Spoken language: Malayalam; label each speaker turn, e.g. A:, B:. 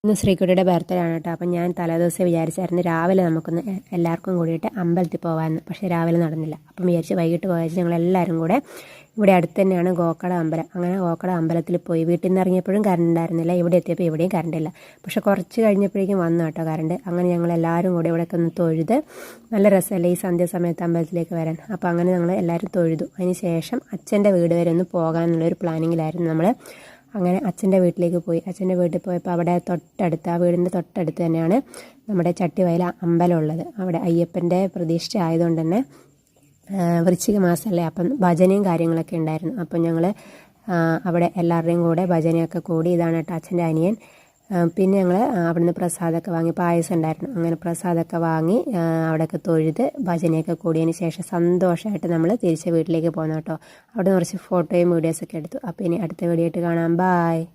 A: ഇന്ന് ശ്രീകുട്ടിയുടെ ബർത്ത്ഡേ ആണ് കേട്ടോ. അപ്പം ഞാൻ തലേദിവസം വിചാരിച്ചായിരുന്നു രാവിലെ നമുക്കൊന്ന് എല്ലാവർക്കും കൂടിയിട്ട് അമ്പലത്തിൽ പോകാമെന്ന്. പക്ഷേ രാവിലെ നടന്നില്ല. അപ്പം വിചാരിച്ച് വൈകിട്ട് പോയാൽ ഞങ്ങളെല്ലാവരും കൂടെ ഇവിടെ അടുത്ത് തന്നെയാണ് ഗോക്കട അമ്പലം. അങ്ങനെ ഗോക്കട അമ്പലത്തിൽ പോയി. വീട്ടിൽ നിന്ന് ഇറങ്ങിയപ്പോഴും കറണ്ട് ഉണ്ടായിരുന്നില്ല. ഇവിടെ എത്തിയപ്പോൾ ഇവിടെയും കറണ്ടില്ല. പക്ഷേ കുറച്ച് കഴിഞ്ഞപ്പോഴേക്കും വന്നു കേട്ടോ കറണ്ട്. അങ്ങനെ ഞങ്ങളെല്ലാവരും കൂടെ ഇവിടെയൊക്കെ ഒന്ന് തൊഴുത്, നല്ല രസമല്ലേ ഈ സന്ധ്യാസമയത്ത് അമ്പലത്തിലേക്ക് വരാൻ. അപ്പോൾ അങ്ങനെ ഞങ്ങൾ എല്ലാവരും തൊഴുതു. അതിന് ശേഷം അച്ഛൻ്റെ വീട് വരെ ഒന്ന് പോകാമെന്നുള്ളൊരു പ്ലാനിങ്ങിലായിരുന്നു നമ്മൾ. അങ്ങനെ അച്ഛൻ്റെ വീട്ടിലേക്ക് പോയി. അച്ഛൻ്റെ വീട്ടിൽ പോയപ്പോൾ അവിടെ തൊട്ടടുത്ത്, ആ വീടിൻ്റെ തൊട്ടടുത്ത് തന്നെയാണ് നമ്മുടെ ചട്ടിവയൽ അമ്പലം ഉള്ളത്. അവിടെ അയ്യപ്പൻ്റെ പ്രതിഷ്ഠ ആയതുകൊണ്ട് തന്നെ വൃശ്ചിക മാസമല്ലേ, അപ്പം ഭജനയും കാര്യങ്ങളൊക്കെ ഉണ്ടായിരുന്നു. അപ്പം ഞങ്ങൾ അവിടെ എല്ലാവരുടെയും കൂടെ ഭജനയൊക്കെ കൂടി. ഇതാണ് കേട്ടോ അച്ഛൻ്റെ അനിയൻ. പിന്നെ ഞങ്ങൾ അവിടുന്ന് പ്രസാദമൊക്കെ വാങ്ങി, പായസം ഉണ്ടായിരുന്നു. അങ്ങനെ പ്രസാദമൊക്കെ വാങ്ങി അവിടെയൊക്കെ തൊഴുത് ഭജനയൊക്കെ കൂടിയതിന് ശേഷം സന്തോഷമായിട്ട് നമ്മൾ തിരിച്ച് വീട്ടിലേക്ക് പോകുന്നു കേട്ടോ. അവിടെ കുറച്ച് ഫോട്ടോയും വീഡിയോസൊക്കെ എടുത്തു. അപ്പോൾ ഇനി അടുത്ത വീഡിയോ ആയിട്ട് കാണാം. ബായ്.